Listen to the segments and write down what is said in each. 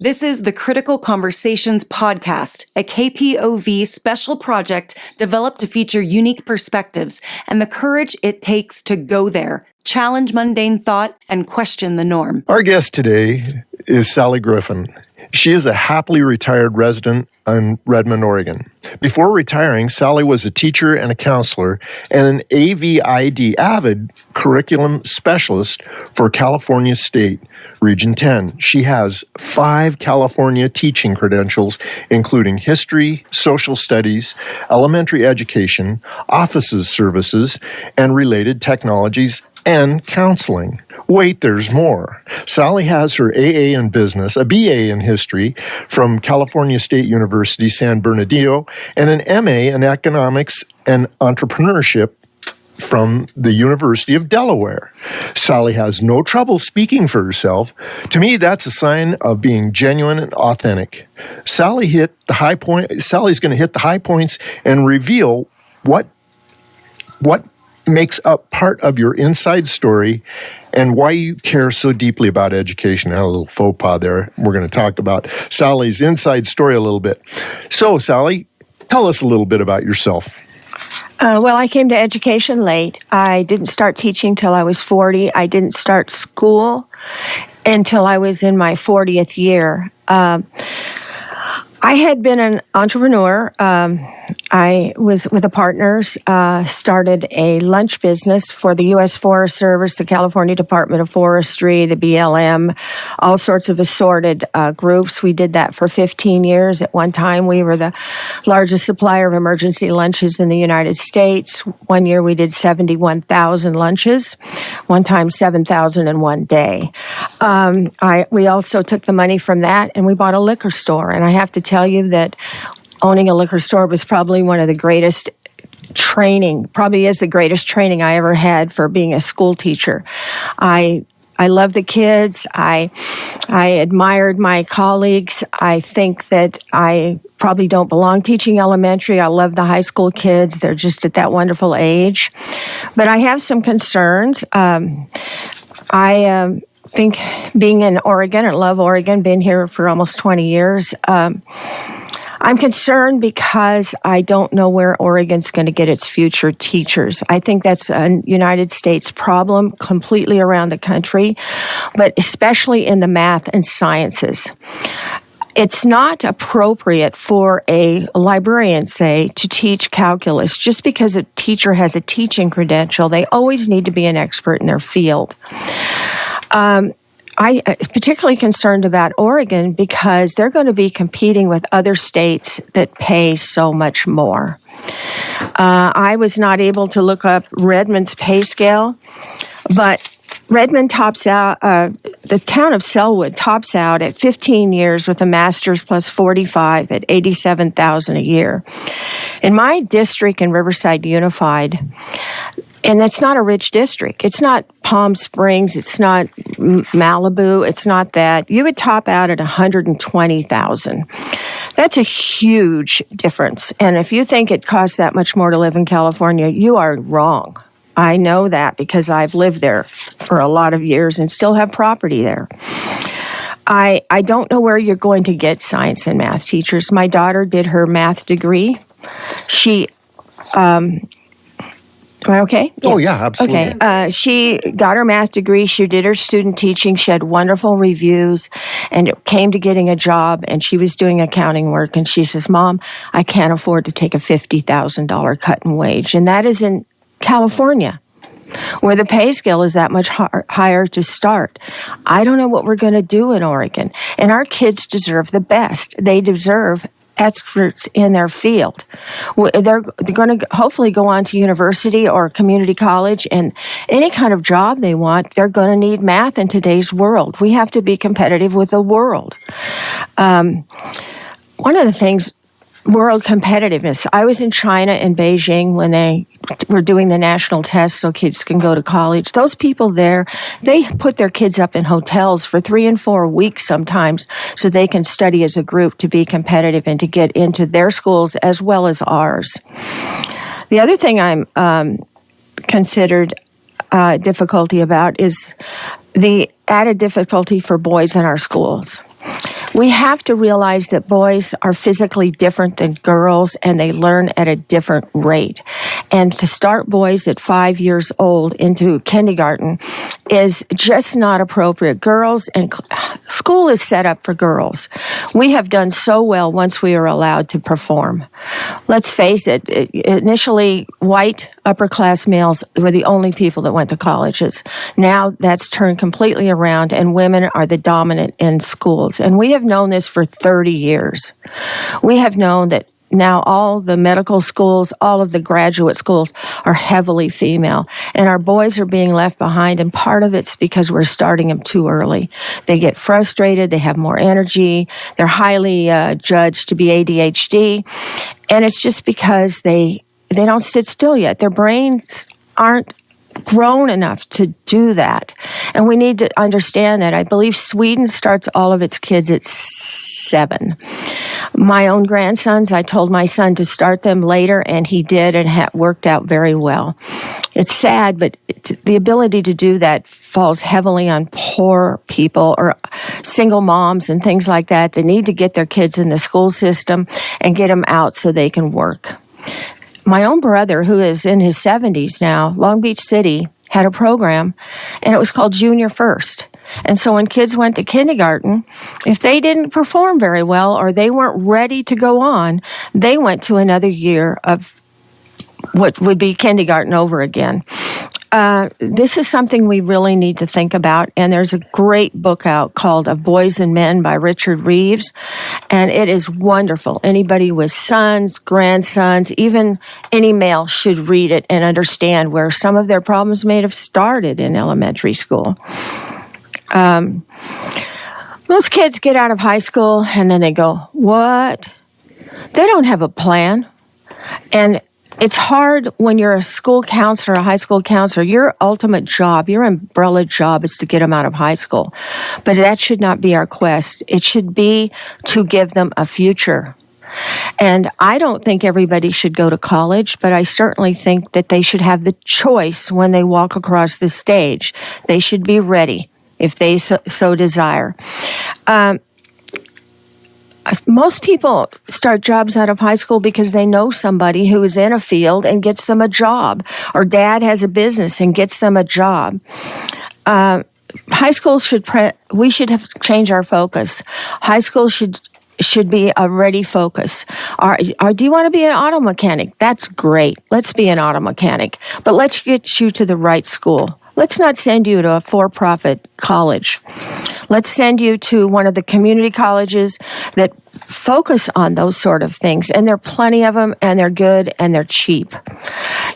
This is the Critical Conversations podcast, a KPOV special project developed to feature unique perspectives and the courage it takes to go there, challenge mundane thought, and question the norm. Our guest today is Sally Griffin. She is a happily retired resident in Redmond, Oregon. Before retiring, Sally was a teacher and a counselor and an AVID avid curriculum specialist for California State, Region 10. She has 5 California teaching credentials, including history, social studies, elementary education, offices services, and related technologies and counseling. Wait, there's more. Sally has her AA in business, a BA in history from California State University, San Bernardino, and an MA in economics and entrepreneurship from the University of Delaware. Sally has no trouble speaking for herself. To me, that's a sign of being genuine and authentic. Sally's going to hit the high points and reveal what makes up part of your inside story and why you care so deeply about education. I had a little faux pas there. We're going to talk about Sally's inside story a little bit. So, Sally, tell us a little bit about yourself. Well, I came to education late. I didn't start teaching till I was 40. I didn't start school until I was in my 40th year. I had been an entrepreneur. I was with the partners, started a lunch business for the U.S. Forest Service, the California Department of Forestry, the BLM, all sorts of assorted groups. We did that for 15 years. At one time, we were the largest supplier of emergency lunches in the United States. One year, we did 71,000 lunches. One time, 7,000 in one day. We also took the money from that, and we bought a liquor store. And I have to tell you that owning a liquor store was probably one of the greatest probably is the greatest training I ever had for being a school teacher. I love the kids. I admired my colleagues. I think that I probably don't belong teaching elementary. I love the high school kids. They're just at that wonderful age. But I have some concerns. I think being in Oregon, I love Oregon, been here for almost 20 years. I'm concerned because I don't know where Oregon's going to get its future teachers. I think that's a United States problem completely around the country, but especially in the math and sciences. It's not appropriate for a librarian, say, to teach calculus. Just because a teacher has a teaching credential, they always need to be an expert in their field. I'm particularly concerned about Oregon because they're going to be competing with other states that pay so much more. I was not able to look up Redmond's pay scale, but Redmond tops out, the town of Selwood tops out at 15 years with a master's plus 45 at $87,000 a year. In my district in Riverside Unified, and it's not a rich district. It's not Palm Springs. It's not Malibu. It's not that. You would top out at $120,000. That's a huge difference. And if you think it costs that much more to live in California, you are wrong. I know that because I've lived there for a lot of years and still have property there. I don't know where you're going to get science and math teachers. My daughter did her math degree. Am I okay? Yeah. Oh, yeah, absolutely. Okay. She got her math degree. She did her student teaching. She had wonderful reviews, and it came to getting a job, and she was doing accounting work. And she says, Mom, I can't afford to take a $50,000 cut in wage. And that is in California, where the pay scale is that much higher to start. I don't know what we're going to do in Oregon. And our kids deserve the best. They deserve experts in their field. They're going to hopefully go on to university or community college, and any kind of job they want, they're going to need math in today's world. We have to be competitive with the world. One of the things, world competitiveness. I was in China in Beijing when they were doing the national test so kids can go to college. Those people there, they put their kids up in hotels for 3 and 4 weeks sometimes so they can study as a group to be competitive and to get into their schools as well as ours. The other thing I'm considered difficulty about is the added difficulty for boys in our schools. We have to realize that boys are physically different than girls and they learn at a different rate. And to start boys at 5 years old into kindergarten is just not appropriate. Girls and school is set up for girls. We have done so well once we are allowed to perform. Let's face it, initially white upper class males were the only people that went to colleges. Now that's turned completely around and women are the dominant in schools. And we have known this for 30 years. We have known that now all the medical schools, all of the graduate schools are heavily female. And our boys are being left behind, and part of it's because we're starting them too early. They get frustrated, they have more energy, they're highly judged to be ADHD, and it's just because they don't sit still yet. Their brains aren't grown enough to do that. And we need to understand that. I believe Sweden starts all of its kids at 7. My own grandsons, I told my son to start them later, and he did, and worked out very well. It's sad, but the ability to do that falls heavily on poor people or single moms and things like that. They need to get their kids in the school system and get them out so they can work. My own brother, who is in his 70s now, Long Beach City, had a program, and it was called Junior First. And so when kids went to kindergarten, if they didn't perform very well or they weren't ready to go on, they went to another year of what would be kindergarten over again. This is something we really need to think about, and there's a great book out called Of Boys and Men by Richard Reeves, and it is wonderful. Anybody with sons, grandsons, even any male should read it and understand where some of their problems may have started in elementary school. Most kids get out of high school and then they go, what? They don't have a plan. And it's hard when you're a school counselor, a high school counselor. Your ultimate job, your umbrella job is to get them out of high school. But that should not be our quest. It should be to give them a future. And I don't think everybody should go to college, but I certainly think that they should have the choice when they walk across the stage. They should be ready if they so desire. Most people start jobs out of high school because they know somebody who is in a field and gets them a job, or dad has a business and gets them a job. High school we should have to change our focus. High school should be a ready focus. Do you want to be an auto mechanic? That's great. Let's be an auto mechanic, but let's get you to the right school. Let's not send you to a for-profit college. Let's send you to one of the community colleges that focus on those sort of things. And there are plenty of them, and they're good, and they're cheap.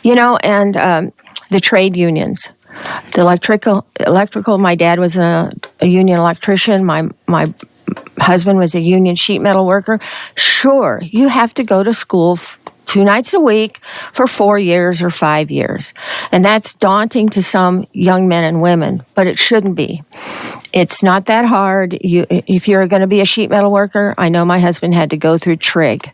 And the trade unions. The electrical, my dad was a union electrician. My husband was a union sheet metal worker. Sure, you have to go to school 2 nights a week for 4 years or 5 years. And that's daunting to some young men and women, but it shouldn't be. It's not that hard. If you're going to be a sheet metal worker, I know my husband had to go through trig.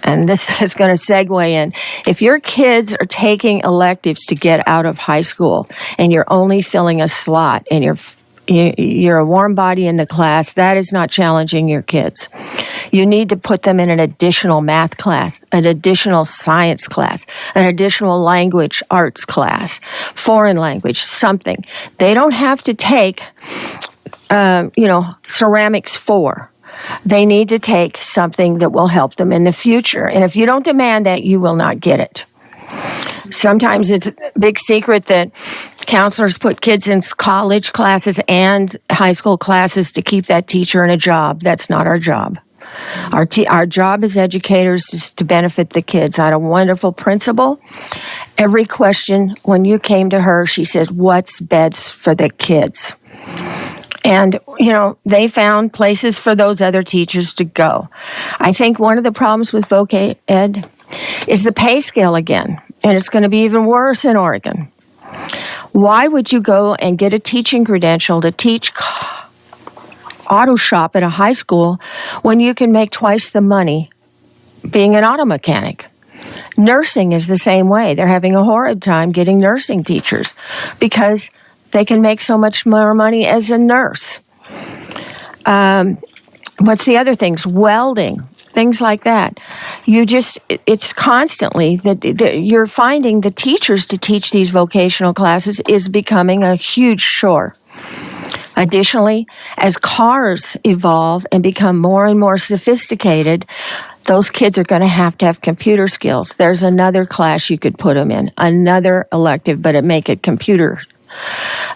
And this is going to segue in. If your kids are taking electives to get out of high school and you're only filling a slot and you're a warm body in the class, that is not challenging your kids. You need to put them in an additional math class, an additional science class, an additional language arts class, foreign language, something. They don't have to take, ceramics 4. They need to take something that will help them in the future. And if you don't demand that, you will not get it. Sometimes it's a big secret that counselors put kids in college classes and high school classes to keep that teacher in a job. That's not our job. Our job as educators is to benefit the kids. I had a wonderful principal. Every question, when you came to her, she said, what's best for the kids? And, they found places for those other teachers to go. I think one of the problems with voc ed is the pay scale again. And it's going to be even worse in Oregon. Why would you go and get a teaching credential to teach auto shop at a high school when you can make twice the money being an auto mechanic? Nursing is the same way. They're having a horrid time getting nursing teachers because they can make so much more money as a nurse. what's the other things? Welding, things like that. It's constantly that you're finding the teachers to teach these vocational classes is becoming a huge chore. Additionally, as cars evolve and become more and more sophisticated, those kids are going to have computer skills. There's another class you could put them in, another elective, but make it computer.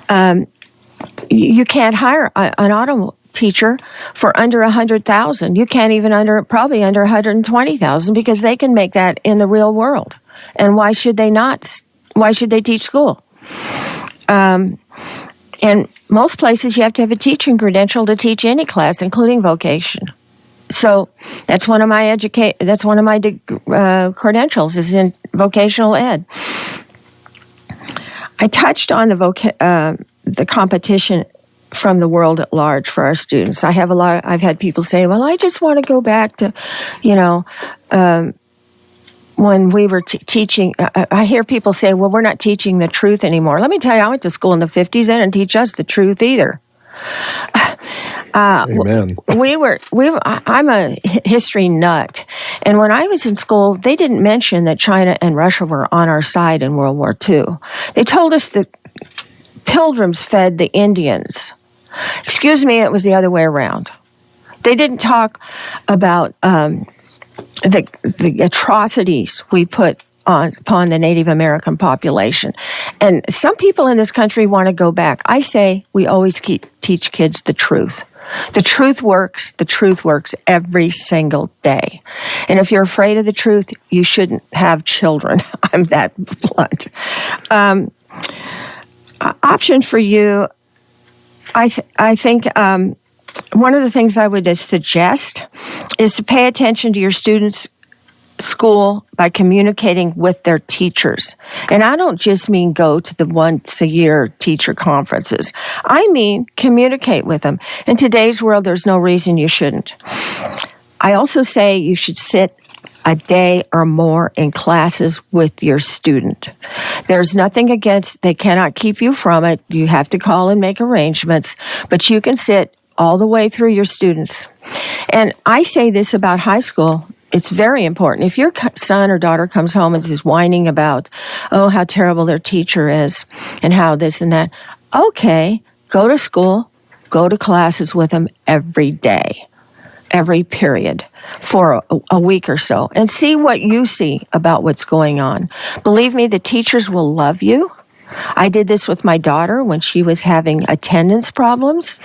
You can't hire an auto teacher for under $100,000. You can't even probably under $120,000 because they can make that in the real world. And why should they not? Why should they teach school? And most places you have to have a teaching credential to teach any class, including vocation. So that's one of my credentials is in vocational ed. I touched on the competition from the world at large for our students. I've had people say, well, I just want to go back to, when we were teaching. I hear people say, well, we're not teaching the truth anymore. Let me tell you, I went to school in the 50s. They didn't teach us the truth either. Amen. I'm a history nut. And when I was in school, they didn't mention that China and Russia were on our side in World War II. They told us that Pilgrims fed the Indians. Excuse me, it was the other way around. They didn't talk about the atrocities we put upon the Native American population. And some people in this country want to go back. I say we always teach kids the truth. The truth works. The truth works every single day. And if you're afraid of the truth, you shouldn't have children. I'm that blunt. Option for you, I think one of the things I would suggest is to pay attention to your students' school by communicating with their teachers. And I don't just mean go to the once-a-year teacher conferences. I mean communicate with them. In today's world, there's no reason you shouldn't. I also say you should sit a day or more in classes with your student. There's nothing against, they cannot keep you from it. You have to call and make arrangements, but you can sit all the way through your students. And I say this about high school. It's very important. If your son or daughter comes home and is whining about, oh, how terrible their teacher is and how this and that, okay, go to school, go to classes with them every day, every period for a week or so, and see what you see about what's going on. Believe me, the teachers will love you. I did this with my daughter when she was having attendance problems.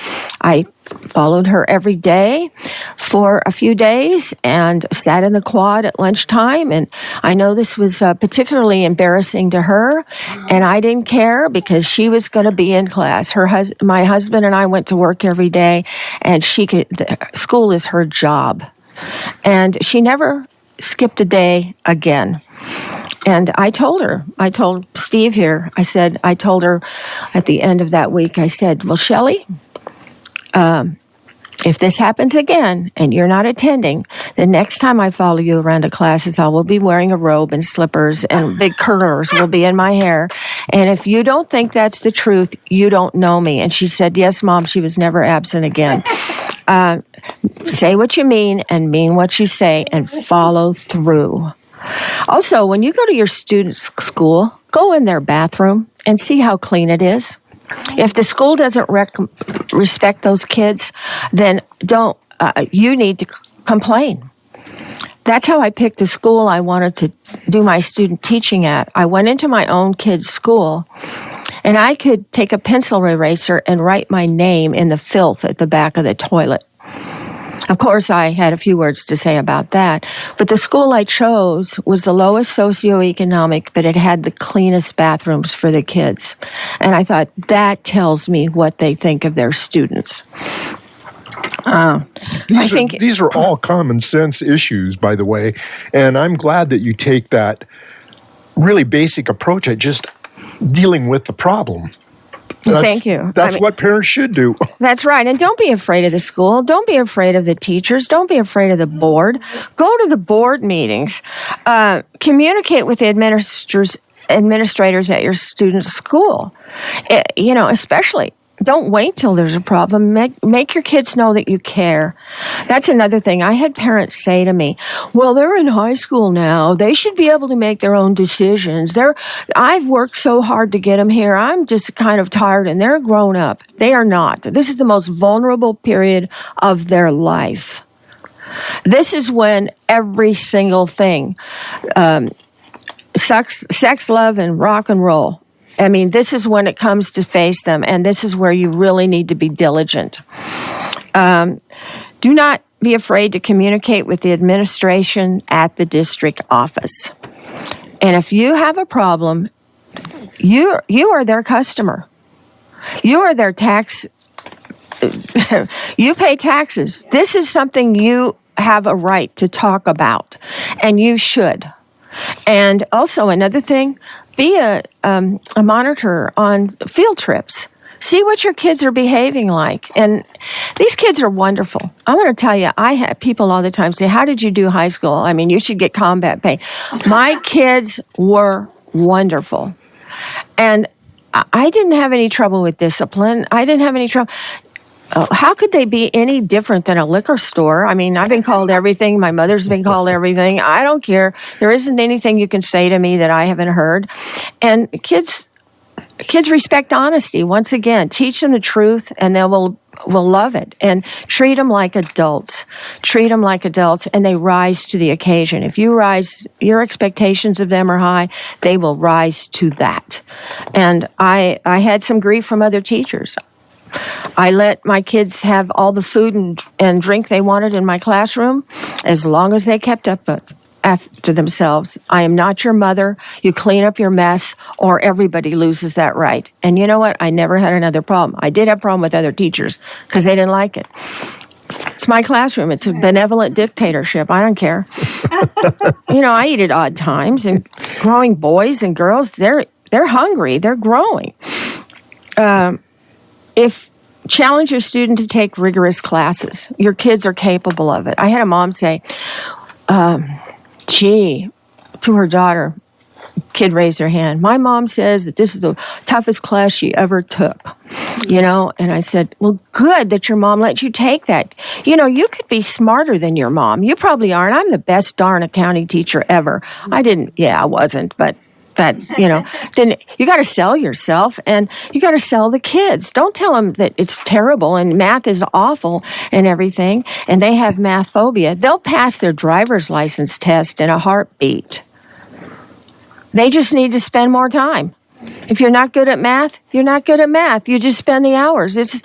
I followed her every day for a few days and sat in the quad at lunchtime. And I know this was particularly embarrassing to her, and I didn't care because she was going to be in class. My husband and I went to work every day, and school is her job. And she never skipped a day again. And I told Steve here, I told her at the end of that week, I said, well, Shelley, if this happens again and you're not attending, the next time I follow you around to classes, I will be wearing a robe and slippers and big curlers will be in my hair. And if you don't think that's the truth, you don't know me. And she said, yes, Mom, she was never absent again. Say what you mean and mean what you say and follow through. Also, when you go to your student's school, go in their bathroom and see how clean it is. If the school doesn't respect those kids, then you need to complain. That's how I picked the school I wanted to do my student teaching at. I went into my own kid's school, and I could take a pencil eraser and write my name in the filth at the back of the toilet. Of course, I had a few words to say about that, but the school I chose was the lowest socioeconomic, but it had the cleanest bathrooms for the kids. And I thought, that tells me what they think of their students. These are all common sense issues, by the way, and I'm glad that you take that really basic approach at just dealing with the problem. Thank you. That's what parents should do. That's right. And don't be afraid of the school. Don't be afraid of the teachers. Don't be afraid of the board. Go to the board meetings. Communicate with the administrators at your student's school. Especially Don't wait till there's a problem. Make your kids know that you care. That's another thing. I had parents say to me, well, they're in high school now. They should be able to make their own decisions. I've worked so hard to get them here. I'm just kind of tired, and they're grown up. They are not. This is the most vulnerable period of their life. This is when every single thing, sex, love, and rock and roll. I mean, this is when it comes to face them, and this is where you really need to be diligent. Do not be afraid to communicate with the administration at the district office. And if you have a problem, you are their customer. You are their tax. You pay taxes. This is something you have a right to talk about, and you should. And also another thing, be a monitor on field trips. See what your kids are behaving like. And these kids are wonderful. I want to tell you, I have people all the time say, how did you do high school? I mean, you should get combat pay. My kids were wonderful. And I didn't have any trouble with discipline. I didn't have any trouble. How could they be any different than a liquor store? I mean, I've been called everything. My mother's been called everything. I don't care. There isn't anything you can say to me that I haven't heard. And kids respect honesty. Once again, teach them the truth, and they will love it. And treat them like adults. Treat them like adults, and they rise to the occasion. If your expectations of them are high, they will rise to that. And I had some grief from other teachers. I let my kids have all the food and drink they wanted in my classroom as long as they kept up after themselves. I am not your mother. You clean up your mess, or everybody loses that right. And you know what? I never had another problem. I did have a problem with other teachers because they didn't like it. It's my classroom. It's a benevolent dictatorship. I don't care. I eat at odd times, and growing boys and girls, they're hungry. They're growing. If challenge your student to take rigorous classes, your kids are capable of it. I had a mom say, to her daughter, kid raised her hand, my mom says that this is the toughest class she ever took. And I said, well, good that your mom let you take that. You could be smarter than your mom. You probably aren't. I'm the best darn accounting teacher ever. I wasn't, but that, then you got to sell yourself, and you got to sell the kids. Don't tell them that it's terrible and math is awful and everything, and they have math phobia. They'll pass their driver's license test in a heartbeat. They just need to spend more time. If you're not good at math, you're not good at math. You just spend the hours. It's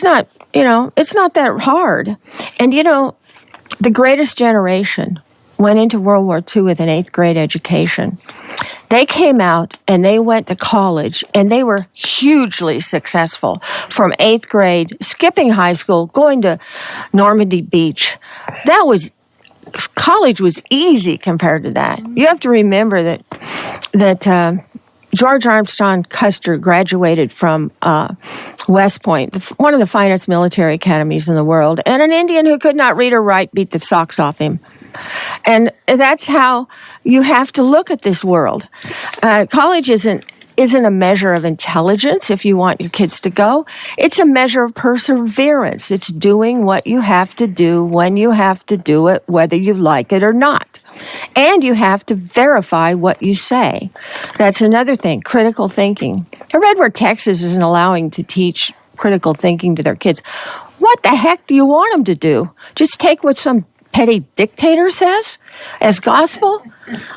not that hard. And, the greatest generation went into World War II with an 8th grade education. They came out and they went to college, and they were hugely successful from 8th grade, skipping high school, going to Normandy Beach. College was easy compared to that. You have to remember that George Armstrong Custer graduated from West Point, one of the finest military academies in the world, and an Indian who could not read or write beat the socks off him. And that's how you have to look at this world. College isn't a measure of intelligence if you want your kids to go. It's a measure of perseverance. It's doing what you have to do when you have to do it, whether you like it or not. And you have to verify what you say. That's another thing, critical thinking. I read where Texas isn't allowing to teach critical thinking to their kids. What the heck do you want them to do? Just take what some petty dictator says as gospel?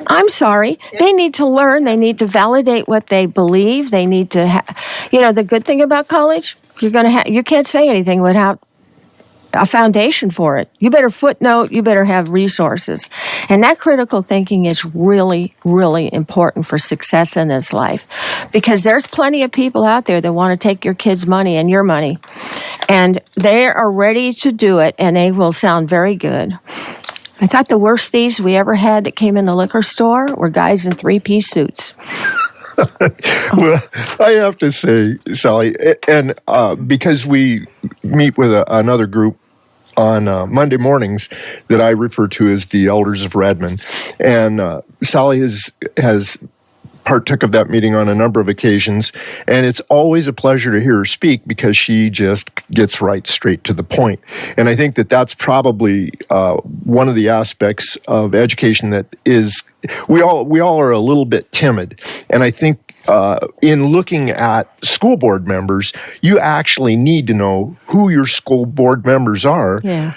I'm sorry. They need to learn. They need to validate what they believe. They need to the good thing about college, you can't say anything without a foundation for it. You better footnote, you better have resources. And that critical thinking is really, really important for success in this life, because there's plenty of people out there that want to take your kids' money and your money, and they are ready to do it, and they will sound very good. I thought the worst thieves we ever had that came in the liquor store were guys in 3-piece suits. Well, I have to say, Sally, and because we meet with another group on Monday mornings that I refer to as the Elders of Redmond, and Sally has partook of that meeting on a number of occasions, and it's always a pleasure to hear her speak because she just gets right straight to the point. And I think that that's probably one of the aspects of education that is, we all are a little bit timid. And I think in looking at school board members, you actually need to know who your school board members are. Yeah.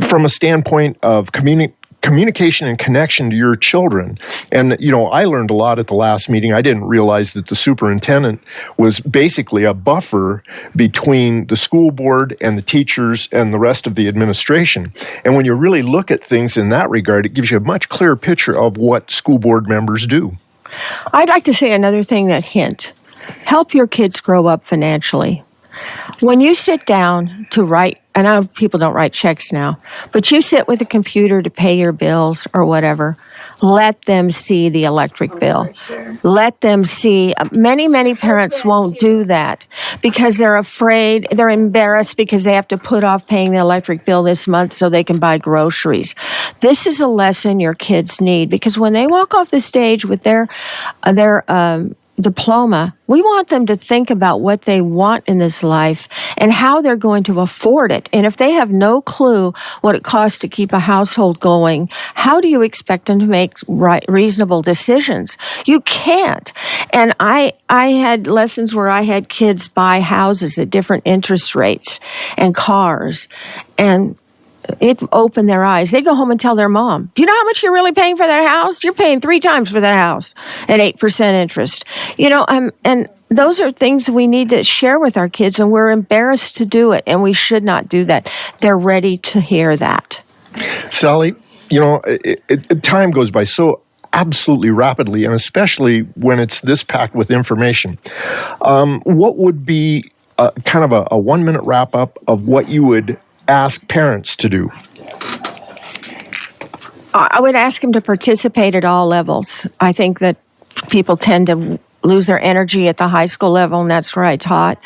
From a standpoint of communication and connection to your children. And, I learned a lot at the last meeting. I didn't realize that the superintendent was basically a buffer between the school board and the teachers and the rest of the administration. And when you really look at things in that regard, it gives you a much clearer picture of what school board members do. I'd like to say another thing that hint. Help your kids grow up financially. When you sit down to write, I know people don't write checks now, but you sit with a computer to pay your bills or whatever, let them see the electric bill. Let them see. Many parents won't do that because they're afraid, they're embarrassed because they have to put off paying the electric bill this month so they can buy groceries. This is a lesson your kids need because when they walk off the stage with their diploma, we want them to think about what they want in this life and how they're going to afford it. And if they have no clue what it costs to keep a household going, how do you expect them to make reasonable decisions? You can't. And I had lessons where I had kids buy houses at different interest rates and cars, and it opened their eyes. They'd go home and tell their mom, do you know how much you're really paying for that house? You're paying 3 times for that house at 8% interest. And those are things we need to share with our kids, and we're embarrassed to do it, and we should not do that. They're ready to hear that. Sally, time goes by so absolutely rapidly, and especially when it's this packed with information. What would be kind of a 1-minute wrap-up of what you would ask parents to do? I would ask them to participate at all levels. I think that people tend to lose their energy at the high school level, and that's where I taught.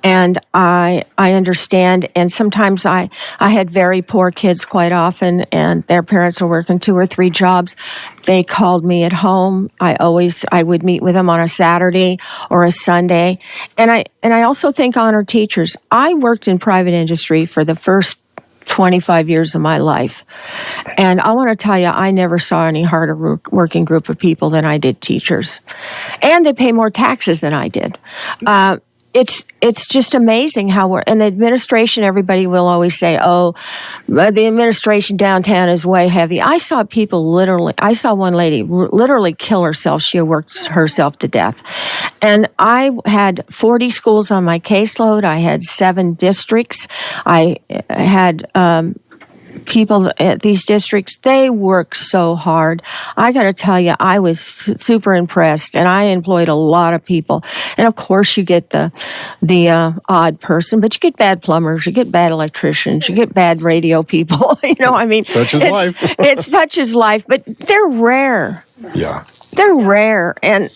And I understand, and sometimes I had very poor kids quite often, and their parents were working 2 or 3 jobs. They called me at home. I would meet with them on a Saturday or a Sunday. And I also think honor teachers. I worked in private industry for the first 25 years of my life. And I want to tell you, I never saw any harder working group of people than I did teachers. And they pay more taxes than I did. It's just amazing how in the administration, everybody will always say, oh, the administration downtown is way heavy. I saw one lady literally kill herself. She worked herself to death. And I had 40 schools on my caseload. I had 7 districts. I had people at these districts, they work so hard. I got to tell you, I was super impressed, and I employed a lot of people. And of course, you get the odd person, but you get bad plumbers, you get bad electricians, you get bad radio people. Such is life. It's such is life, but they're rare. Yeah. They're rare, and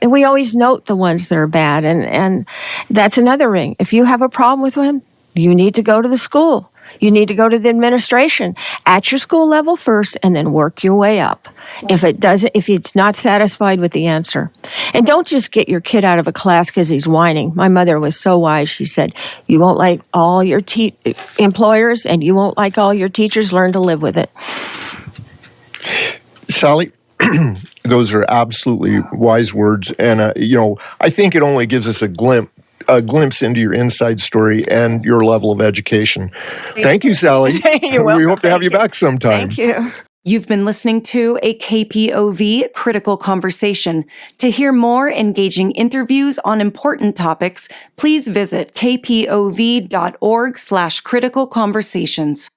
we always note the ones that are bad, and that's another ring. If you have a problem with one, you need to go to the school. You need to go to the administration at your school level first, and then work your way up. If it's not satisfied with the answer, and don't just get your kid out of a class because he's whining. My mother was so wise. She said, "You won't like all your employers, and you won't like all your teachers. Learn to live with it." Sally, those are absolutely wise words, and I think it only gives us a glimpse into your inside story and your level of education. Thank you, Sally. You're welcome. We hope to have you back sometime. Thank you. You've been listening to a KPOV Critical Conversation. To hear more engaging interviews on important topics, please visit kpov.org/criticalconversations.